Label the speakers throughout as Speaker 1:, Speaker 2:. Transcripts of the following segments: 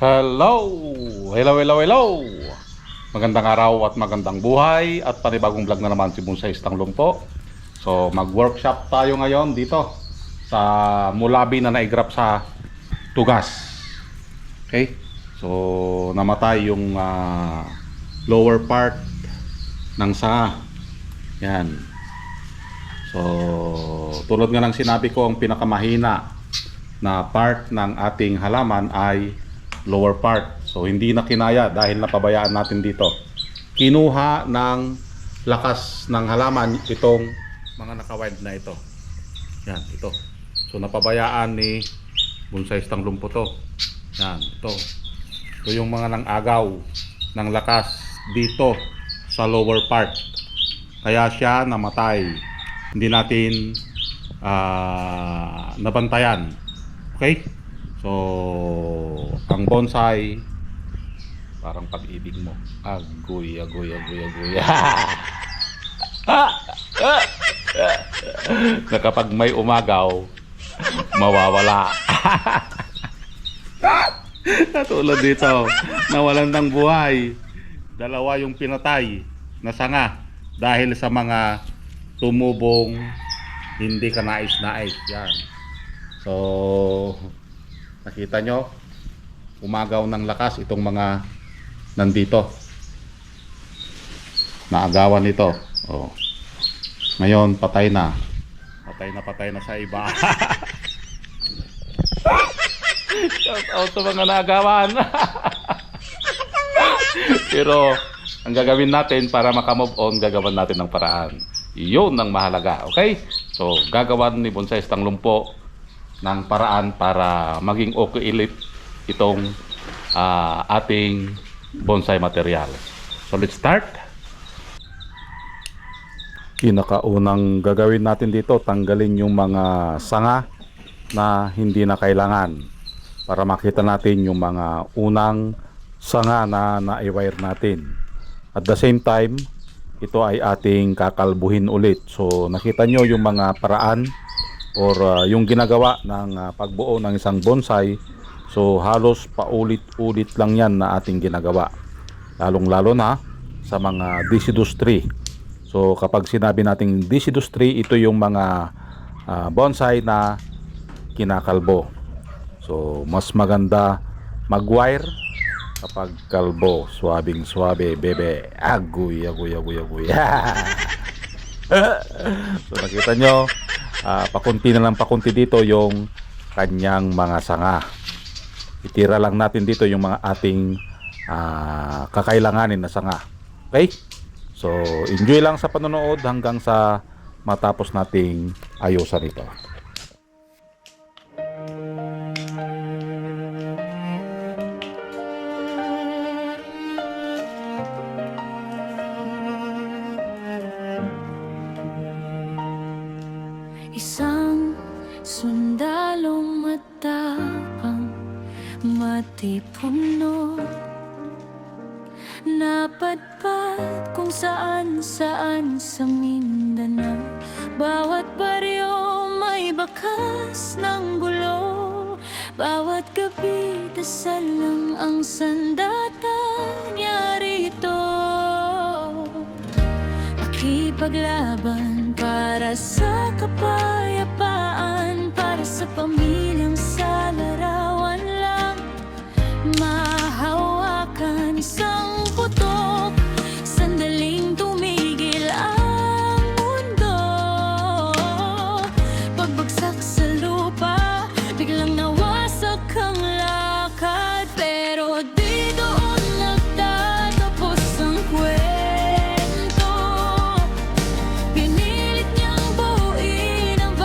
Speaker 1: Hello! Hello, hello, hello! Magandang araw at magandang buhay at panibagong vlog na naman si Bonsai Tanglong po. So mag-workshop tayo ngayon dito sa mulabi na naigrap sa tugas. Okay? So namatay yung lower part ng sanga. Yan. So tulad nga ng sinabi ko, ang pinakamahina na part ng ating halaman ay lower part. So hindi na kinaya dahil napabayaan natin dito. Kinuha ng lakas ng halaman itong mga naka-wild na ito. Yan, ito. So napabayaan ni Bonsai Tanglong po to. Yan, ito. Ito yung mga nang-agaw ng lakas dito sa lower part. Kaya siya namatay. Hindi natin nabantayan. Okay? So, ang bonsai parang pag-ibig mo. Agoy, agoy, agoy, agoy. Na kapag may umagaw, mawawala. Katulad dito, nawalan ng buhay. Dalawa yung pinatay na sanga dahil sa mga tumubong hindi ka nais-nais. Yan. So, nakita nyo, umagaw ng lakas itong mga nandito. Naagawan ito. Oh. Ngayon, patay na. Patay na sa iba. Shout out sa mga naagawan. Pero, ang gagawin natin para makamove on, gagawin natin ng paraan. Iyon ang mahalaga. Okay? So, gagawan ni Bonsai Tanglong po ng paraan para maging okay ulit itong ating bonsai material. So let's start. Pinakaunang gagawin natin dito, tanggalin yung mga sanga na hindi na kailangan para makita natin yung mga unang sanga na na-wire natin. At the same time, ito ay ating kakalbuhin ulit. So nakita nyo yung mga paraan or yung ginagawa ng pagbuo ng isang bonsai. So halos paulit-ulit lang yan na ating ginagawa, lalong-lalo na sa mga deciduous tree. So kapag sinabi nating deciduous tree, ito yung mga bonsai na kinakalbo. So mas maganda mag-wire kapag kalbo. Swabing swabe, bebe. Agoy, agoy, agoy, agoy. So nakita nyo, pakunti na lang pakunti dito yung kanyang mga sanga. Itira lang natin dito yung mga ating kakailanganin na sanga. Okay? So enjoy lang sa panonood hanggang sa matapos nating ayusan ito.
Speaker 2: Isang sundalong matapang, matipuno, napadpad kung saan-saan sa Mindanao. Bawat baryo may bakas ng gulo, bawat gabi dasal lang ang sandata niya rito. Makipaglaban para sa kapayapaan, para sa pamilyang sa larawan lang mahawakan. Isang putok, sandaling tumigil ang mundo. Pagbagsak sa lupa, biglang nawasak ang lakad. Pero di doon nagtatapos ang kwento. Pinilit niyang buuin ang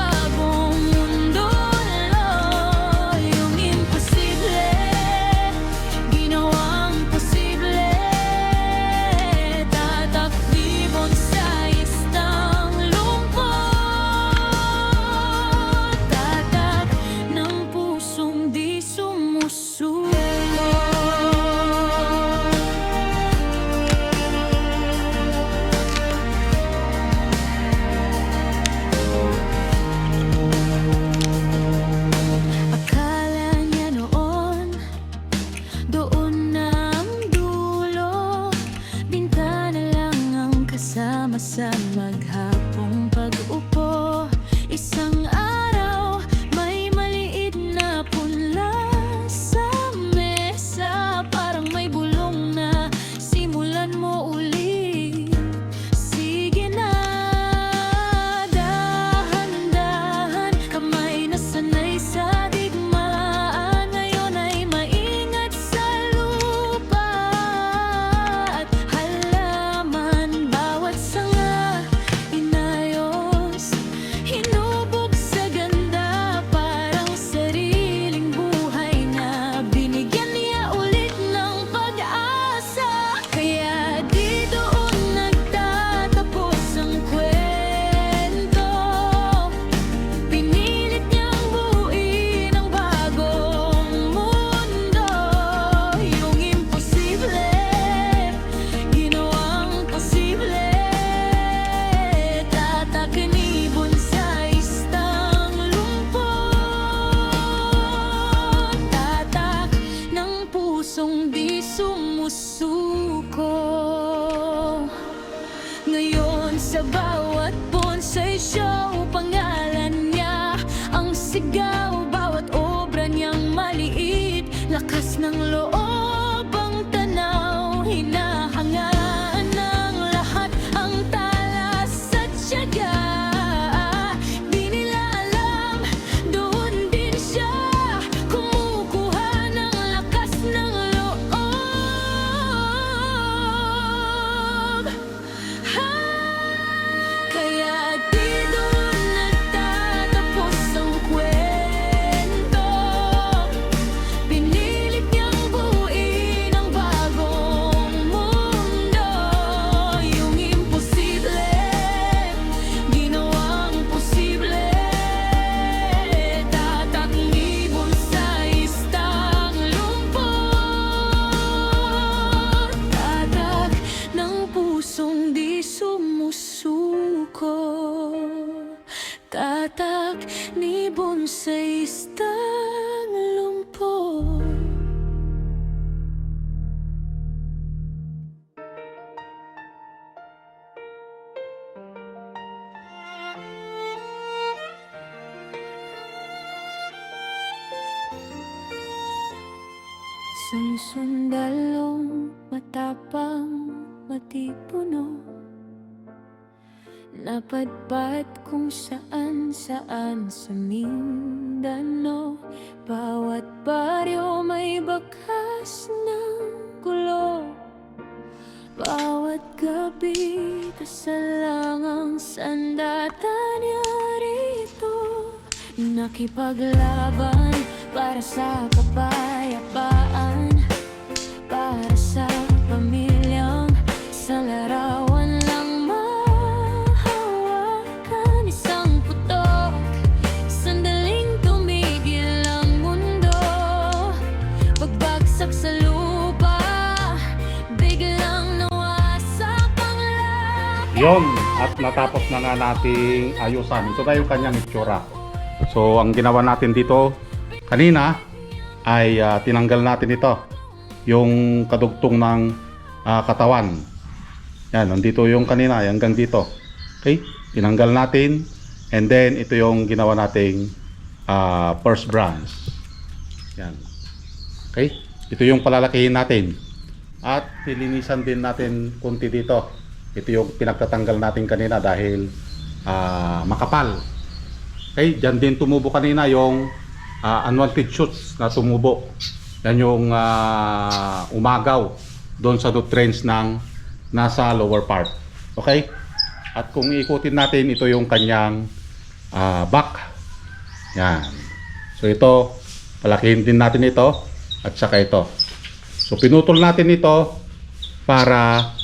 Speaker 2: sigaw, bawat obra niyang maliit. Lakas ng loob ang tanaw, hinahangaan ng lahat ang talas at tiyaga. Di nila alam, doon din siya kumukuha ng lakas ng loob. Kaya di doon nagtatapos ang kwento. Pinilit niyang buuin ang bagong mundo. Yung imposible, ginawang posible. Tatak nibon sa istang lumpur. Tatak ng pusong di sumusuko. Tatak nibon sa istang lumpur. Sundalong matapang matipuno, napadpad kung saan-saan sa Mindanao. Bawat baryo may bakas ng gulo. Bawat gabi kasalangang sandata niya rito. Nakipaglaban para sa kapayapaan, para sa pamilyang sa larawan lang mahawakan. Isang putok, sandaling tumigil ang mundo. Pagbagsak sa lupa, biglang nawasak ang lahat.
Speaker 1: Yon, at natapos na nga nating ayusan. Ito na yung kanyang itsura. So ang ginawa natin dito kanina ay tinanggal natin ito, yung kadugtong ng katawan. Yan, nandito yung kanina hanggang dito. Okay, tinanggal natin, and then ito yung ginawa nating first branch. Yan. Okay, ito yung palalakihin natin, at nilinisan din natin kunti dito. Ito yung pinagtatanggal natin kanina dahil makapal. Okay, dyan din tumubo kanina yung unwanted shoots na tumubo. Yan yung umagaw doon sa nutrients ng nasa lower part. Okay? At kung ikutin natin, ito yung kanyang back. Yan. So ito, palakihin din natin ito at saka ito. So pinutol natin ito para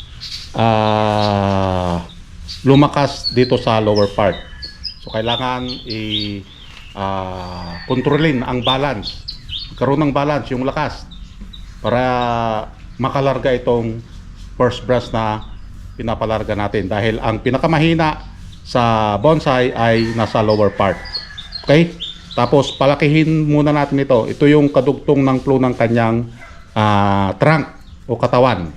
Speaker 1: lumakas dito sa lower part. So kailangan kontrolin ang balance, magkaroon ng balance, yung lakas, para makalarga itong first brush na pinapalarga natin, dahil ang pinakamahina sa bonsai ay nasa lower part. Okay, tapos palakihin muna natin ito. Ito yung kadugtong ng flow ng kanyang trunk o katawan.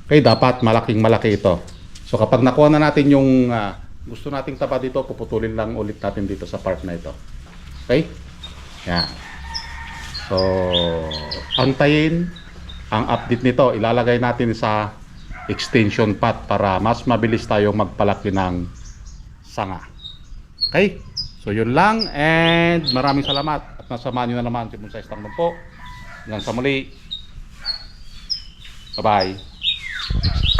Speaker 1: Okay, dapat malaking malaki ito. So kapag nakuha na natin yung gusto nating taba dito, puputulin lang ulit natin dito sa part na ito. Okay? Yan. So, antayin ang update nito. Ilalagay natin sa extension pot para mas mabilis tayo magpalaki ng sanga. Okay? So, yun lang, and maraming salamat. At nasamahan nyo na naman si Bonsai Stang po. Hanggang sa muli. Bye-bye.